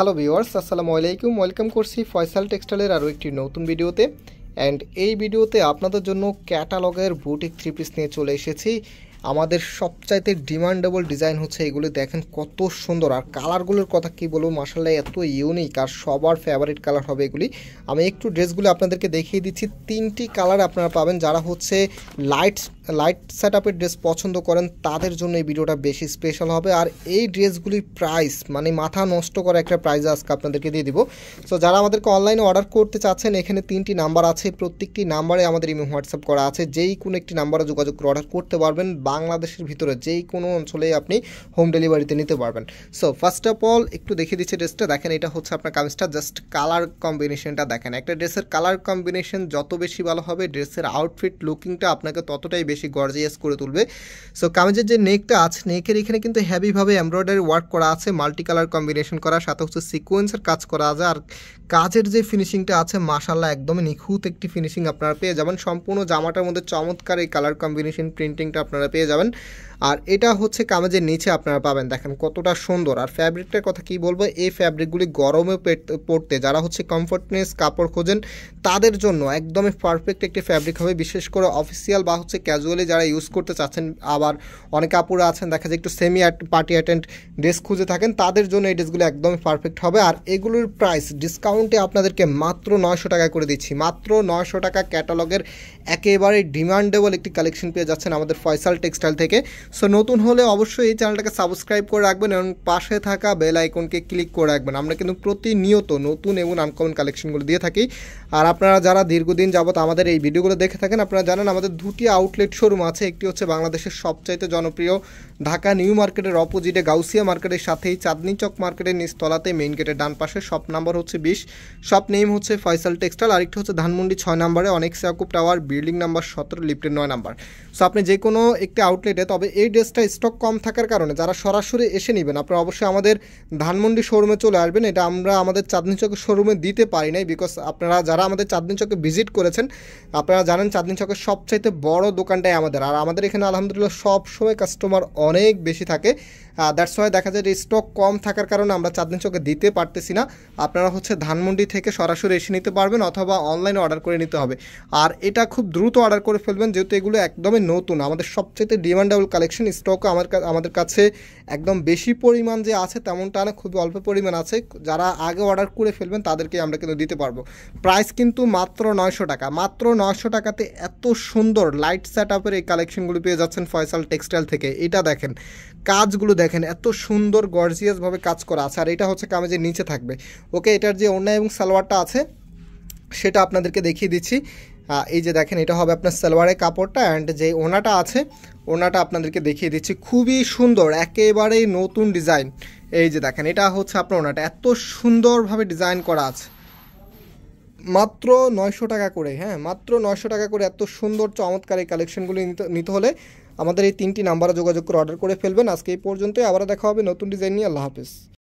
Hello viewers, আসসালামু আলাইকুম। Welcome করছি ফয়সাল টেক্সটাইলের আরও একটি নতুন ভিডিওতে। অ্যান্ড এই ভিডিওতে আপনাদের জন্য ক্যাটালগের বুটিক থ্রি পিস নিয়ে চলে এসেছি। আমাদের সবচাইতে ডিমান্ডেবল ডিজাইন হচ্ছে এগুলি। দেখেন কত সুন্দর, আর কালারগুলোর কথা কি বলবো, মাশাআল্লাহ এত ইউনিক আর সবার ফেভারিট কালার হবে এগুলি। আমি একটু ড্রেসগুলো আপনাদেরকে দেখিয়ে দিচ্ছি। তিনটি কালার আপনারা পাবেন। যারা হচ্ছে লাইট সেট আপের ড্রেস পছন্দ করেন তাদের জন্য এই ভিডিওটা বেশি স্পেশাল হবে। আর এই ড্রেসগুলির প্রাইস মানে মাথা নষ্ট করা একটা প্রাইস আজকে আপনাদেরকে দিয়ে দিব। সো যারা আমাদেরকে অনলাইনে অর্ডার করতে চাচ্ছেন, এখানে তিনটি নাম্বার আছে, প্রত্যেকটি নাম্বারে আমাদের ইমেল হোয়াটসঅ্যাপ করা আছে। যেই কোনো একটি নাম্বারে যোগাযোগ করে অর্ডার করতে পারবেন। বাংলাদেশের ভিতরে যেই কোনো অঞ্চলেই আপনি হোম ডেলিভারিতে নিতে পারবেন। সো ফার্স্ট অফ অল একটু দেখিয়ে দিচ্ছি ড্রেসটা। দেখেন এটা হচ্ছে আপনার কামিজটা, জাস্ট কালার কম্বিনেশনটা দেখেন। একটা ড্রেসের কালার কম্বিনেশন যত বেশি ভালো হবে, ড্রেসের আউটফিট লুকিংটা আপনাকে ততটাই বেশি গর্জিয়াস করে তুলবে। সো কামিজের যে নেকটা আছে, নেকের এখানে কিন্তু হেভিভাবে এমব্রয়ডারি ওয়ার্ক করা আছে, মাল্টি কালার কম্বিনেশন করা, সাথে হচ্ছে সিকোয়েন্সের কাজ করা আছে। আর কাজের যে ফিনিশিংটা আছে মাশাআল্লাহ একদমই নিখুঁত একটি ফিনিশিং আপনারা পেয়ে যাবেন। সম্পূর্ণ জামাটার মধ্যে চমৎকার এই কালার কম্বিনেশন প্রিন্টিংটা আপনারা পেয়ে যাবেন। আর এটা হচ্ছে কামিজের নিচে আপনারা পাবেন। দেখেন কতটা সুন্দর। আর ফ্যাব্রিকটার কথা কি বলবো, এই ফ্যাব্রিকগুলি গরমে পড়তে যারা হচ্ছে কমফোর্টনেস কাপড় খোঁজেন তাদের জন্য একদমই পারফেক্ট একটি ফ্যাব্রিক হবে। বিশেষ করে অফিসিয়াল বা হচ্ছে ক্যাজুয়ালি যারা ইউজ করতে চাচ্ছেন, আবার অনেক কাপড় আছেন দেখা যায় একটু সেমি পার্টি অ্যাটেন্ড ড্রেস খুঁজে থাকেন, তাদের জন্য এই ড্রেসগুলো একদমই পারফেক্ট হবে। আর এগুলোর প্রাইস ডিসকাউন্টে আপনাদেরকে মাত্র 900 টাকা করে দিচ্ছি। মাত্র 900 টাকা ক্যাটালগের একেবারে ডিমান্ডেবল একটি কালেকশন পেয়ে যাচ্ছেন আমাদের ফয়সাল টেক্সটাইল থেকে। সো নতুন হলে অবশ্যই এই চ্যানেলটাকে সাবস্ক্রাইব করে রাখবেন এবং পাশে থাকা বেল আইকনকে ক্লিক করে রাখবেন। আমরা কিন্তু প্রতিনিয়ত নতুন এবং আনকমন কালেকশনগুলো দিয়ে থাকি। আর আপনারা যারা দীর্ঘদিন যাবত আমাদের এই ভিডিওগুলো দেখে থাকেন, আপনারা জানেন আমাদের দুটি আউটলেট শোরুম আছে। একটি হচ্ছে বাংলাদেশের সবচাইতে জনপ্রিয় ঢাকা নিউ মার্কেটের অপোজিটে গাউসিয়া মার্কেটের সাথেই চাঁদনি চক মার্কেটের নিচতলাতে মেইন গেটের ডান পাশে, শপ নাম্বার হচ্ছে 20, শপ নেম হচ্ছে ফয়সাল টেক্সটাইল। আরেকটি হচ্ছে ধানমন্ডি 6 নম্বরে অনেক ইয়াকুব টাওয়ার, বিল্ডিং নাম্বার 17, লিফটের 9 নাম্বার। সো আপনি যে কোনো একটি আউটলেটে, তবে এই ড্রেসটা স্টক কম থাকার কারণে যারা সরাসরি এসে নেবেন আপনারা অবশ্যই আমাদের ধানমন্ডি শোরুমে চলে আসবেন। এটা আমরা আমাদের চাঁদনি চকের শোরুমে দিতে পারি নাই, বিকজ আপনারা যারা আমাদের চাঁদনি চকে ভিজিট করেছেন আপনারা জানেন চাঁদনি চকের সবচাইতে বড় দোকানটাই আমাদের। আর আমাদের এখানে আলহামদুলিল্লাহ সব সময় কাস্টমার অনেক বেশি থাকে। দ্যাটস ওয়াই দেখা যায় যে স্টক কম থাকার কারণে আমরা চাঁদনি চকে দিতে পারতেছি না। আপনারা হচ্ছে ধানমন্ডি থেকে সরাসরি এসে নিতে পারবেন অথবা অনলাইনে অর্ডার করে নিতে হবে। আর এটা খুব দ্রুত অর্ডার করে ফেলবেন, যেহেতু এগুলো একদমই নতুন। আমাদের সবচেয়ে ডিমান্ডেবল কালেকশন, স্টকও আমাদের কাছে একদম বেশি পরিমাণ যে আছে তেমনটা না, খুবই অল্প পরিমাণ আছে। যারা আগে অর্ডার করে ফেলবেন তাদেরকে আমরা কিন্তু দিতে পারবো। প্রাইস কিন্তু মাত্র 900 টাকা। মাত্র 900 টাকাতে এত সুন্দর লাইট সেট আপের এই কালেকশনগুলো পেয়ে যাচ্ছেন ফয়সাল টেক্সটাইল থেকে। এটা দেখেন, কাজগুলো দেখেন এত সুন্দর গর্জিয়াসভাবে কাজ করা আছে। আর এটা হচ্ছে কামিজের নিচে থাকবে। ওকে, এটার যে ওড়না এবং সালোয়ারটা আছে সেটা আপনাদেরকে দেখিয়ে দিচ্ছি। এই যে দেখেন, এটা হবে আপনার সালোয়ারের কাপড়টা, অ্যান্ড যে ওড়নাটা আছে ওড়নাটা আপনাদেরকে দেখিয়ে দিচ্ছি। খুবই সুন্দর, একেবারেই নতুন ডিজাইন। এই যে দেখেন, এটা হচ্ছে আপনার ওড়নাটা, এত সুন্দরভাবে ডিজাইন করা আছে। মাত্র 900 টাকা করে, হ্যাঁ মাত্র 900 টাকা করে এত সুন্দর চমৎকার এই কালেকশনগুলি নিতে হলে আমাদের এই তিনটি নাম্বারে যোগাযোগ করে অর্ডার করে ফেলবেন। আজকে এই পর্যন্তই, আবার দেখা হবে নতুন ডিজাইন নিয়ে। আল্লাহ হাফেজ।